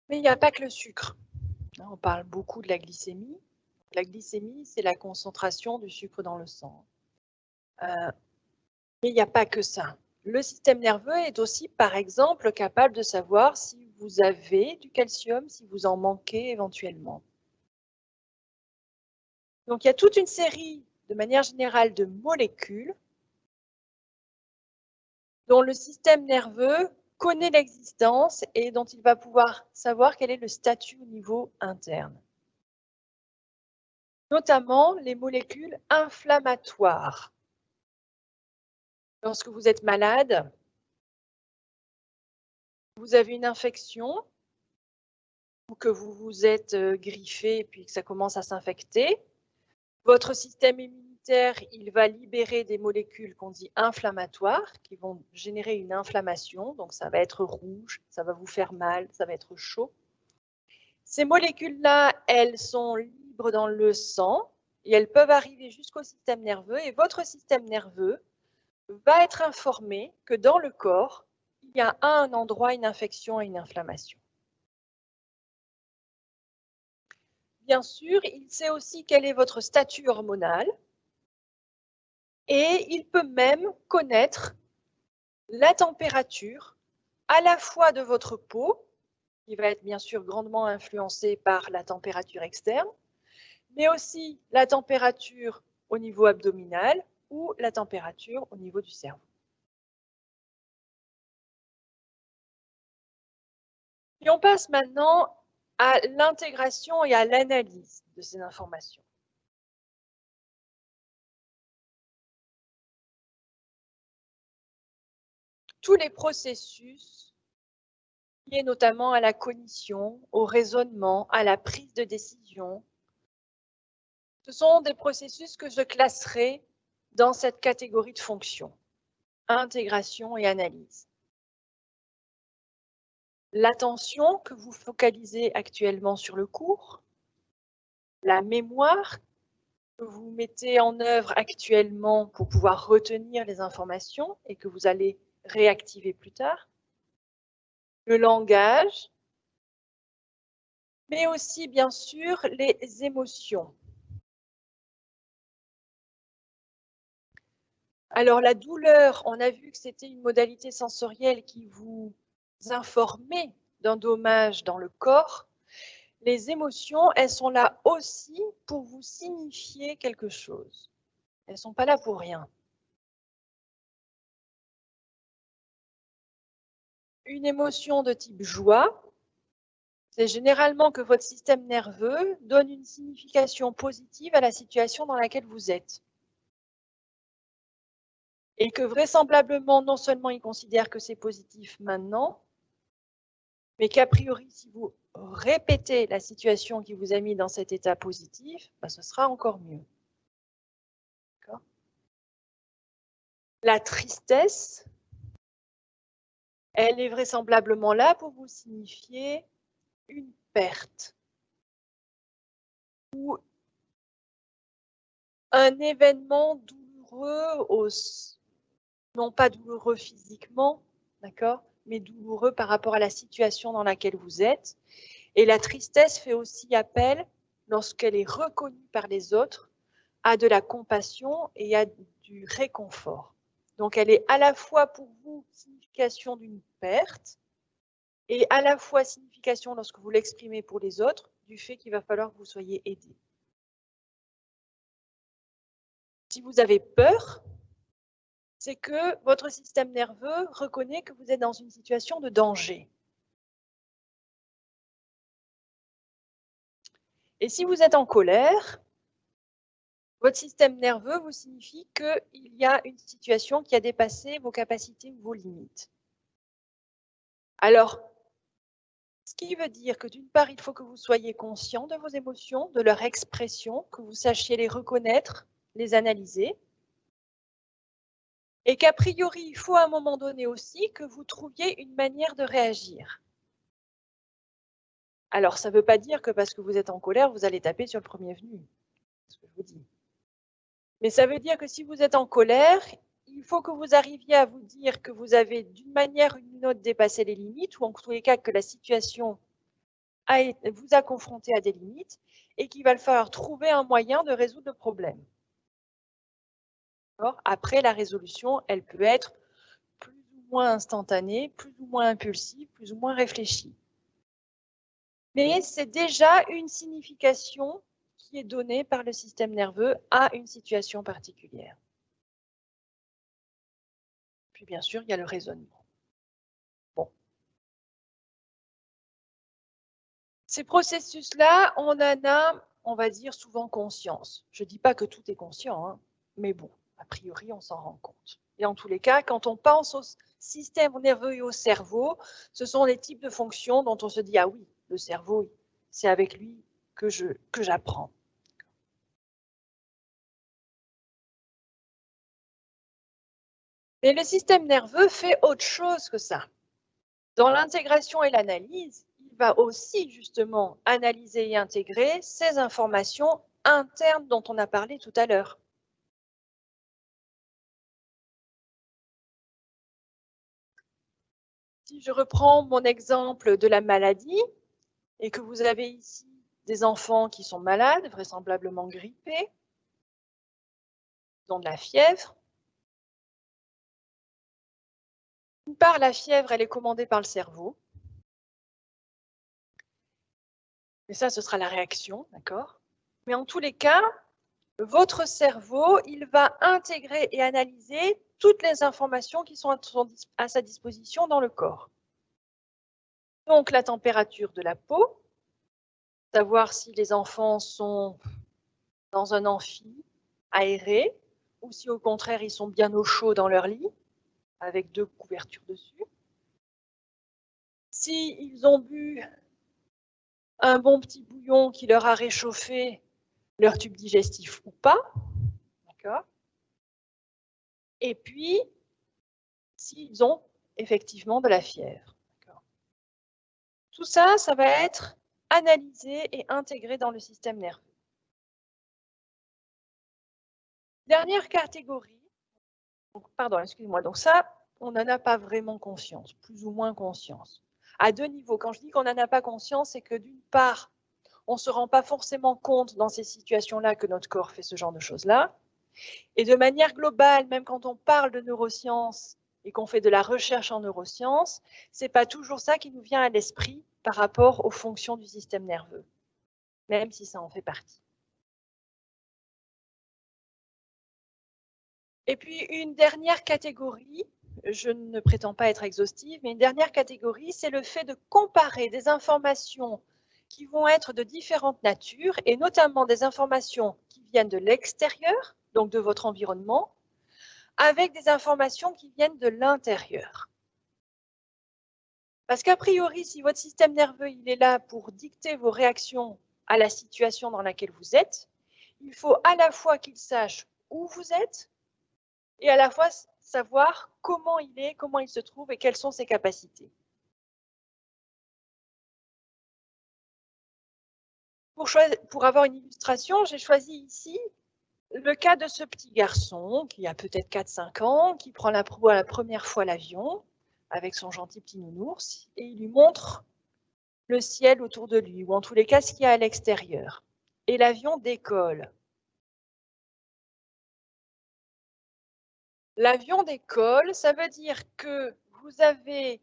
Mais il n'y a pas que le sucre. On parle beaucoup de la glycémie. La glycémie, c'est la concentration du sucre dans le sang. Mais il n'y a pas que ça. Le système nerveux est aussi, par exemple, capable de savoir si vous avez du calcium, si vous en manquez éventuellement. Donc, il y a toute une série, de manière générale, de molécules dont le système nerveux connaît l'existence et dont il va pouvoir savoir quel est le statut au niveau interne. Notamment les molécules inflammatoires. Lorsque vous êtes malade, vous avez une infection ou que vous vous êtes griffé et puis que ça commence à s'infecter, votre système immunitaire, il va libérer des molécules qu'on dit inflammatoires qui vont générer une inflammation. Donc, ça va être rouge, ça va vous faire mal, ça va être chaud. Ces molécules-là, elles sont libres dans le sang et elles peuvent arriver jusqu'au système nerveux. Et votre système nerveux va être informé que dans le corps, il y a à un endroit une infection et une inflammation. Bien sûr, il sait aussi quel est votre statut hormonal et il peut même connaître la température à la fois de votre peau, qui va être bien sûr grandement influencée par la température externe, mais aussi la température au niveau abdominal ou la température au niveau du cerveau. Et on passe maintenant à l'intégration et à l'analyse de ces informations. Tous les processus liés notamment à la cognition, au raisonnement, à la prise de décision, ce sont des processus que je classerai dans cette catégorie de fonctions, intégration et analyse. l'attention que vous focalisez actuellement sur le cours, la mémoire que vous mettez en œuvre actuellement pour pouvoir retenir les informations et que vous allez réactiver plus tard, le langage, mais aussi bien sûr les émotions. Alors la douleur, on a vu que c'était une modalité sensorielle qui vous informait d'un dommage dans le corps. Les émotions, elles sont là aussi pour vous signifier quelque chose. Elles ne sont pas là pour rien. Une émotion de type joie, c'est généralement que votre système nerveux donne une signification positive à la situation dans laquelle vous êtes. Et que vraisemblablement, non seulement il considère que c'est positif maintenant, mais qu'a priori, si vous répétez la situation qui vous a mis dans cet état positif, ben, ce sera encore mieux. La tristesse, elle est vraisemblablement là pour vous signifier une perte ou un événement douloureux, non pas douloureux physiquement, d'accord, mais douloureux par rapport à la situation dans laquelle vous êtes. Et la tristesse fait aussi appel, lorsqu'elle est reconnue par les autres, à de la compassion et à du réconfort. Donc elle est à la fois pour vous signification d'une perte et à la fois signification, lorsque vous l'exprimez pour les autres, du fait qu'il va falloir que vous soyez aidé. Si vous avez peur, c'est que votre système nerveux reconnaît que vous êtes dans une situation de danger. Et si vous êtes en colère, votre système nerveux vous signifie qu'il y a une situation qui a dépassé vos capacités ou vos limites. Alors, ce qui veut dire que d'une part, il faut que vous soyez conscient de vos émotions, de leur expression, que vous sachiez les reconnaître, les analyser, et qu'a priori, il faut à un moment donné aussi que vous trouviez une manière de réagir. Alors, ça ne veut pas dire que parce que vous êtes en colère, vous allez taper sur le premier venu, c'est ce que je vous dis. Mais ça veut dire que si vous êtes en colère, il faut que vous arriviez à vous dire que vous avez d'une manière ou d'une autre dépassé les limites, ou en tous les cas que la situation vous a confronté à des limites, et qu'il va falloir trouver un moyen de résoudre le problème. Après, la résolution, elle peut être plus ou moins instantanée, plus ou moins impulsive, plus ou moins réfléchie. Mais c'est déjà une signification qui est donnée par le système nerveux à une situation particulière. Puis bien sûr, il y a le raisonnement. Bon. Ces processus-là, on en a, on va dire, souvent conscience. Je ne dis pas que tout est conscient, hein, mais bon, a priori, on s'en rend compte. Et en tous les cas, quand on pense au système nerveux et au cerveau, ce sont les types de fonctions dont on se dit, ah oui, le cerveau, c'est avec lui que j'apprends. Mais le système nerveux fait autre chose que ça. Dans l'intégration et l'analyse, il va aussi justement analyser et intégrer ces informations internes dont on a parlé tout à l'heure. Si je reprends mon exemple de la maladie, et que vous avez ici des enfants qui sont malades, vraisemblablement grippés, qui ont de la fièvre. D'une part, la fièvre, elle est commandée par le cerveau. Et ça, ce sera la réaction, d'accord? Mais en tous les cas, votre cerveau, il va intégrer et analyser toutes les informations qui sont à sa disposition dans le corps. Donc, la température de la peau, savoir si les enfants sont dans un amphi aéré ou si au contraire, ils sont bien au chaud dans leur lit, avec 2 couvertures dessus. S'ils ont bu un bon petit bouillon qui leur a réchauffé leur tube digestif ou pas, d'accord. Et puis, s'ils ont effectivement de la fièvre. Tout ça, ça va être analysé et intégré dans le système nerveux. Dernière catégorie, pardon, excusez-moi, donc ça, on n'en a pas vraiment conscience, plus ou moins conscience. À deux niveaux, quand je dis qu'on n'en a pas conscience, c'est que d'une part, on ne se rend pas forcément compte dans ces situations-là que notre corps fait ce genre de choses-là. Et de manière globale, même quand on parle de neurosciences et qu'on fait de la recherche en neurosciences, ce n'est pas toujours ça qui nous vient à l'esprit par rapport aux fonctions du système nerveux, même si ça en fait partie. Et puis une dernière catégorie, je ne prétends pas être exhaustive, mais une dernière catégorie, c'est le fait de comparer des informations qui vont être de différentes natures, et notamment des informations qui viennent de l'extérieur, donc de votre environnement, avec des informations qui viennent de l'intérieur. Parce qu'a priori, si votre système nerveux il est là pour dicter vos réactions à la situation dans laquelle vous êtes, il faut à la fois qu'il sache où vous êtes et à la fois savoir comment il est, comment il se trouve et quelles sont ses capacités. Pour avoir une illustration, j'ai choisi ici le cas de ce petit garçon qui a peut-être 4-5 ans, qui prend la première fois l'avion avec son gentil petit nounours et il lui montre le ciel autour de lui, ou en tous les cas ce qu'il y a à l'extérieur. Et l'avion décolle. L'avion décolle, ça veut dire que vous avez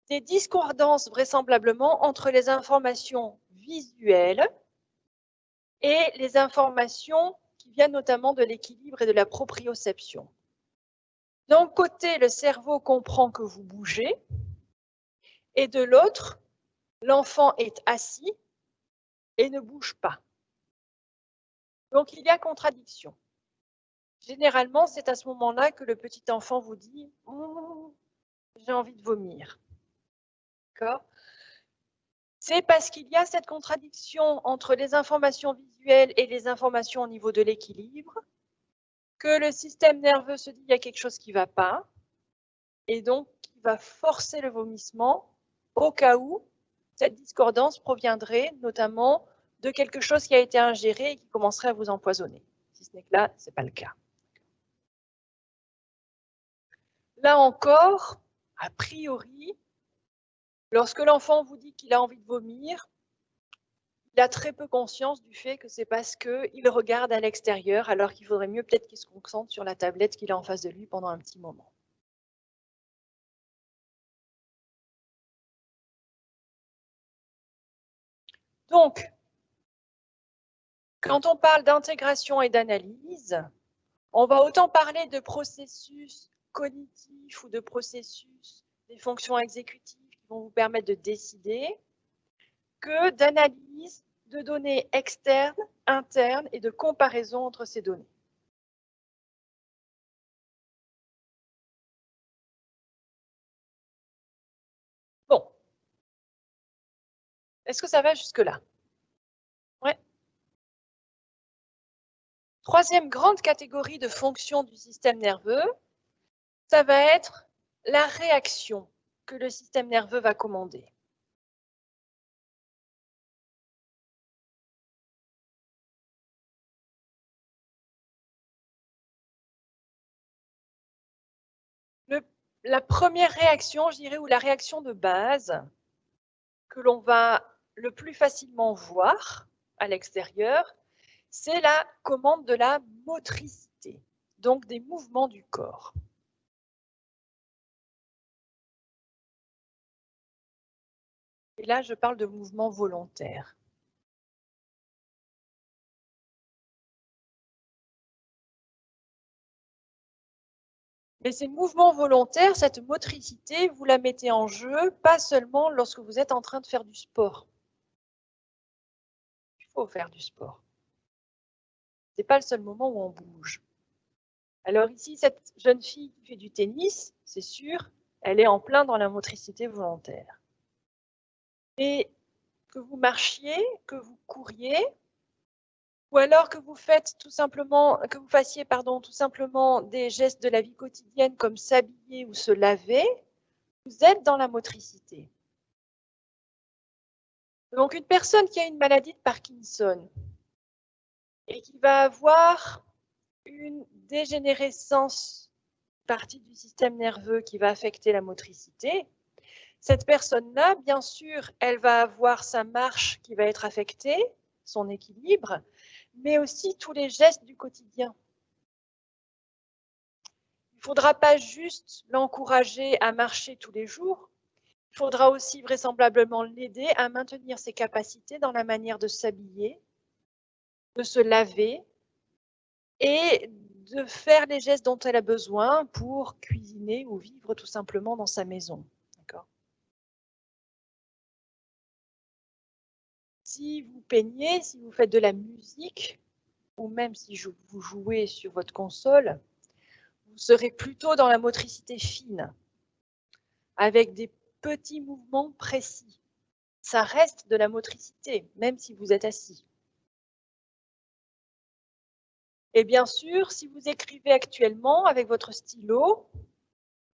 des discordances vraisemblablement entre les informations visuelles et les informations qui viennent notamment de l'équilibre et de la proprioception. D'un côté, le cerveau comprend que vous bougez, et de l'autre, l'enfant est assis et ne bouge pas. Donc il y a contradiction. Généralement, c'est à ce moment-là que le petit enfant vous dit « j'ai envie de vomir ». D'accord ? C'est parce qu'il y a cette contradiction entre les informations visuelles et les informations au niveau de l'équilibre que le système nerveux se dit « il y a quelque chose qui ne va pas » et donc il va forcer le vomissement au cas où cette discordance proviendrait notamment de quelque chose qui a été ingéré et qui commencerait à vous empoisonner. Si ce n'est que là, ce n'est pas le cas. Là encore, a priori, lorsque l'enfant vous dit qu'il a envie de vomir, il a très peu conscience du fait que c'est parce qu'il regarde à l'extérieur, alors qu'il faudrait mieux peut-être qu'il se concentre sur la tablette qu'il a en face de lui pendant un petit moment. Donc, quand on parle d'intégration et d'analyse, on va autant parler de processus cognitifs ou de processus des fonctions exécutives qui vont vous permettre de décider que d'analyse de données externes, internes et de comparaison entre ces données. Bon. Est-ce que ça va jusque-là? Ouais. Troisième grande catégorie de fonctions du système nerveux, ça va être la réaction que le système nerveux va commander. La première réaction, je dirais, ou la réaction de base que l'on va le plus facilement voir à l'extérieur, c'est la commande de la motricité, donc des mouvements du corps. Et là, je parle de mouvements volontaires. Mais ces mouvements volontaires, cette motricité, vous la mettez en jeu pas seulement lorsque vous êtes en train de faire du sport. Il faut faire du sport. Ce n'est pas le seul moment où on bouge. Alors ici, cette jeune fille qui fait du tennis, c'est sûr, elle est en plein dans la motricité volontaire. Et que vous marchiez, que vous couriez, ou alors que vous fassiez tout simplement des gestes de la vie quotidienne comme s'habiller ou se laver, vous êtes dans la motricité. Donc, une personne qui a une maladie de Parkinson et qui va avoir une dégénérescence partie du système nerveux qui va affecter la motricité, cette personne-là, bien sûr, elle va avoir sa marche qui va être affectée, son équilibre, mais aussi tous les gestes du quotidien. Il ne faudra pas juste l'encourager à marcher tous les jours, il faudra aussi vraisemblablement l'aider à maintenir ses capacités dans la manière de s'habiller, de se laver et de faire les gestes dont elle a besoin pour cuisiner ou vivre tout simplement dans sa maison. Si vous peignez, si vous faites de la musique, ou même si vous jouez sur votre console, vous serez plutôt dans la motricité fine, avec des petits mouvements précis. Ça reste de la motricité, même si vous êtes assis. Et bien sûr, si vous écrivez actuellement avec votre stylo,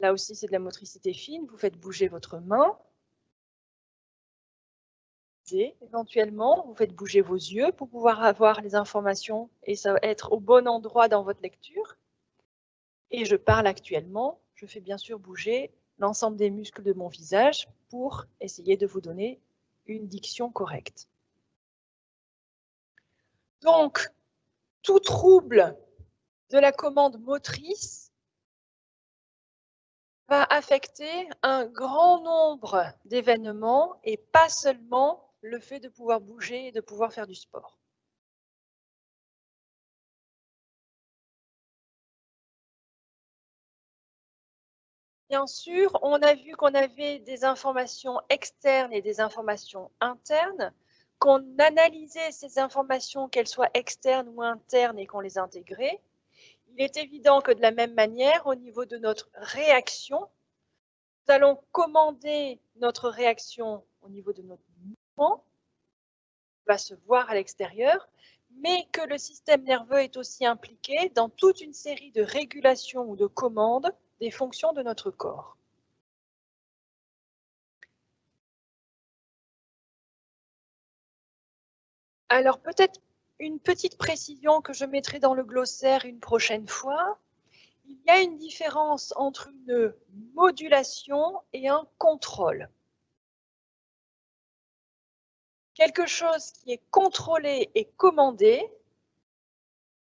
là aussi c'est de la motricité fine, vous faites bouger votre main. Éventuellement, vous faites bouger vos yeux pour pouvoir avoir les informations et ça va être au bon endroit dans votre lecture. Et je parle actuellement, je fais bien sûr bouger l'ensemble des muscles de mon visage pour essayer de vous donner une diction correcte. Donc, tout trouble de la commande motrice va affecter un grand nombre d'événements et pas seulement le fait de pouvoir bouger et de pouvoir faire du sport. Bien sûr, on a vu qu'on avait des informations externes et des informations internes, qu'on analysait ces informations, qu'elles soient externes ou internes, et qu'on les intégrait. Il est évident que de la même manière, au niveau de notre réaction, nous allons commander notre réaction au niveau de notre mouvement, qui va se voir à l'extérieur, mais que le système nerveux est aussi impliqué dans toute une série de régulations ou de commandes des fonctions de notre corps. Alors peut-être une petite précision que je mettrai dans le glossaire une prochaine fois. Il y a une différence entre une modulation et un contrôle. Quelque chose qui est contrôlé et commandé,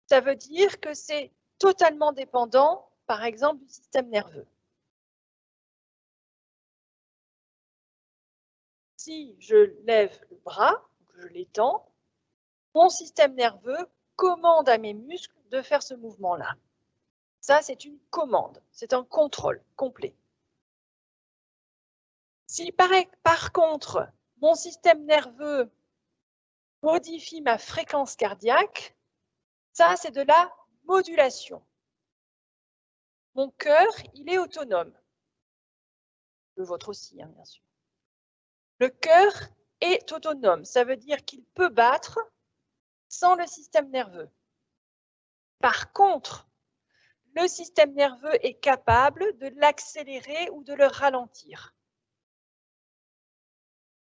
ça veut dire que c'est totalement dépendant, par exemple, du système nerveux. Si je lève le bras, je l'étends, mon système nerveux commande à mes muscles de faire ce mouvement-là. Ça, c'est une commande, c'est un contrôle complet. Si par contre, mon système nerveux modifie ma fréquence cardiaque, ça, c'est de la modulation. Mon cœur, il est autonome. Le vôtre aussi, hein, bien sûr. Le cœur est autonome. Ça veut dire qu'il peut battre sans le système nerveux. Par contre, le système nerveux est capable de l'accélérer ou de le ralentir.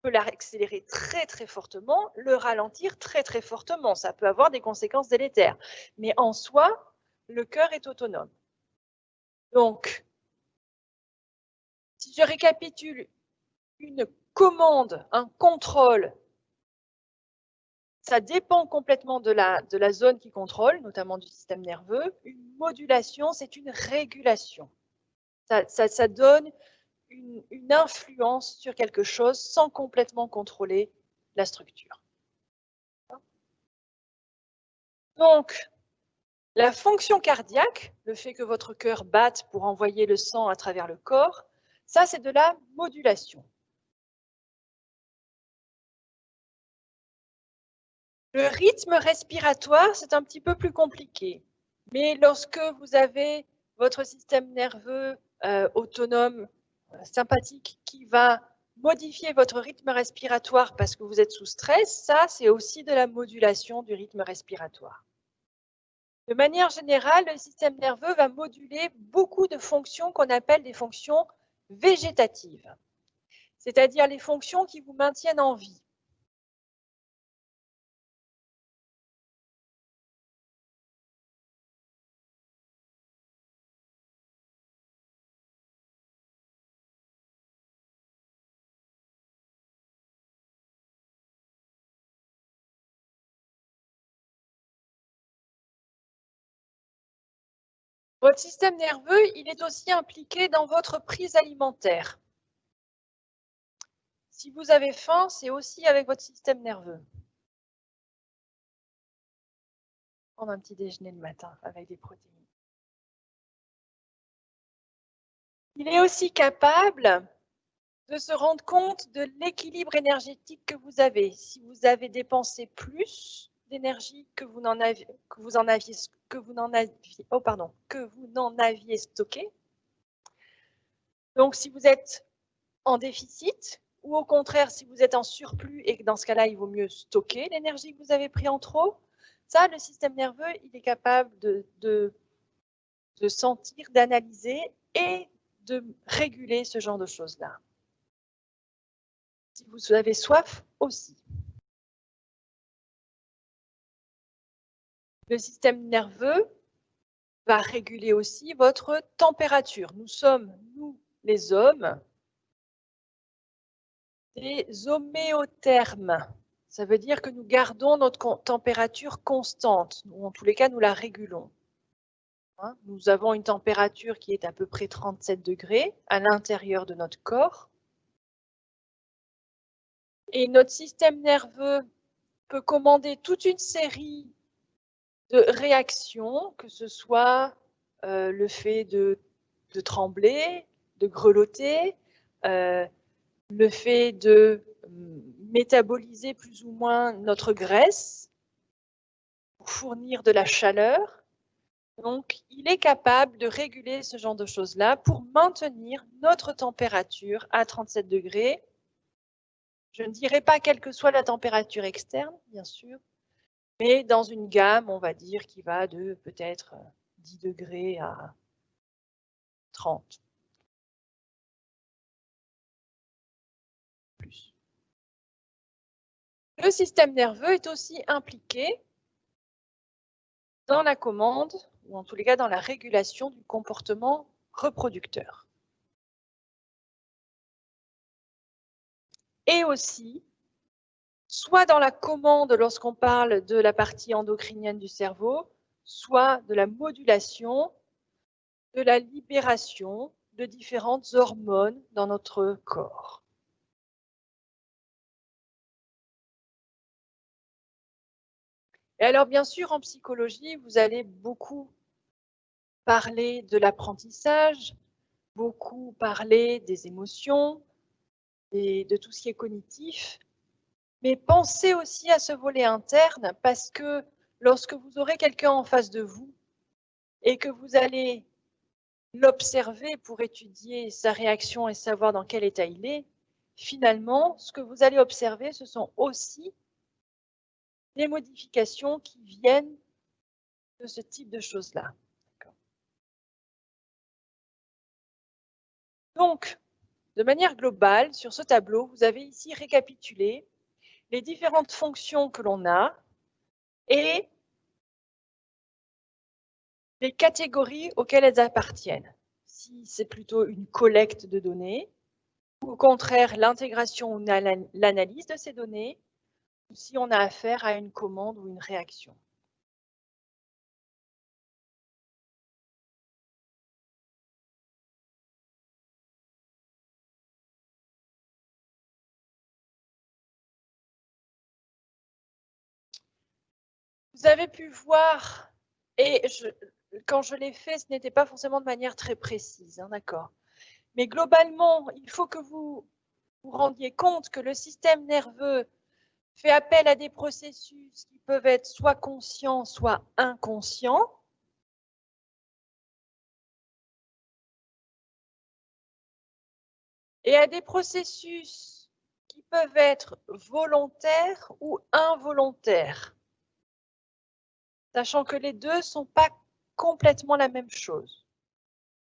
On peut l'accélérer très très fortement, le ralentir très très fortement. Ça peut avoir des conséquences délétères. Mais en soi, le cœur est autonome. Donc, si je récapitule, une commande, un contrôle, ça dépend complètement de la zone qui contrôle, notamment du système nerveux. Une modulation, c'est une régulation. Ça donne une influence sur quelque chose sans complètement contrôler la structure. Donc, la fonction cardiaque, le fait que votre cœur batte pour envoyer le sang à travers le corps, ça c'est de la modulation. Le rythme respiratoire, c'est un petit peu plus compliqué. Mais lorsque vous avez votre système nerveux autonome, sympathique, qui va modifier votre rythme respiratoire parce que vous êtes sous stress, ça, c'est aussi de la modulation du rythme respiratoire. De manière générale, le système nerveux va moduler beaucoup de fonctions qu'on appelle des fonctions végétatives, c'est-à-dire les fonctions qui vous maintiennent en vie. Votre système nerveux, il est aussi impliqué dans votre prise alimentaire. Si vous avez faim, c'est aussi avec votre système nerveux. Prendre un petit déjeuner le matin avec des protéines. Il est aussi capable de se rendre compte de l'équilibre énergétique que vous avez. Si vous avez dépensé plus d'énergie que vous n'en aviez stocké. Donc, si vous êtes en déficit, ou au contraire, si vous êtes en surplus et que dans ce cas-là, il vaut mieux stocker l'énergie que vous avez pris en trop, ça, le système nerveux, il est capable de sentir, d'analyser et de réguler ce genre de choses-là. Si vous avez soif, aussi. Le système nerveux va réguler aussi votre température. Nous sommes, nous, les hommes, des homéothermes. Ça veut dire que nous gardons notre température constante, ou en tous les cas, nous la régulons. Nous avons une température qui est à peu près 37 degrés à l'intérieur de notre corps. Et notre système nerveux peut commander toute une série de réactions, que ce soit le fait de trembler, de grelotter, le fait de métaboliser plus ou moins notre graisse pour fournir de la chaleur. Donc, il est capable de réguler ce genre de choses-là pour maintenir notre température à 37 degrés. Je ne dirais pas quelle que soit la température externe, bien sûr, mais dans une gamme, on va dire, qui va de peut-être 10 degrés à 30. Plus. Le système nerveux est aussi impliqué dans la commande, ou en tous les cas dans la régulation du comportement reproducteur. Et aussi, soit dans la commande lorsqu'on parle de la partie endocrinienne du cerveau, soit de la modulation, de la libération de différentes hormones dans notre corps. Et alors, bien sûr, en psychologie, vous allez beaucoup parler de l'apprentissage, beaucoup parler des émotions, et de tout ce qui est cognitif, mais pensez aussi à ce volet interne parce que lorsque vous aurez quelqu'un en face de vous et que vous allez l'observer pour étudier sa réaction et savoir dans quel état il est, finalement, ce que vous allez observer, ce sont aussi des modifications qui viennent de ce type de choses-là. Donc, de manière globale, sur ce tableau, vous avez ici récapitulé les différentes fonctions que l'on a et les catégories auxquelles elles appartiennent. Si c'est plutôt une collecte de données, ou au contraire l'intégration ou l'analyse de ces données, ou si on a affaire à une commande ou une réaction. Vous avez pu voir, et quand je l'ai fait, ce n'était pas forcément de manière très précise, hein, d'accord. Mais globalement, il faut que vous vous rendiez compte que le système nerveux fait appel à des processus qui peuvent être soit conscients, soit inconscients. Et à des processus qui peuvent être volontaires ou involontaires. Sachant que les deux ne sont pas complètement la même chose.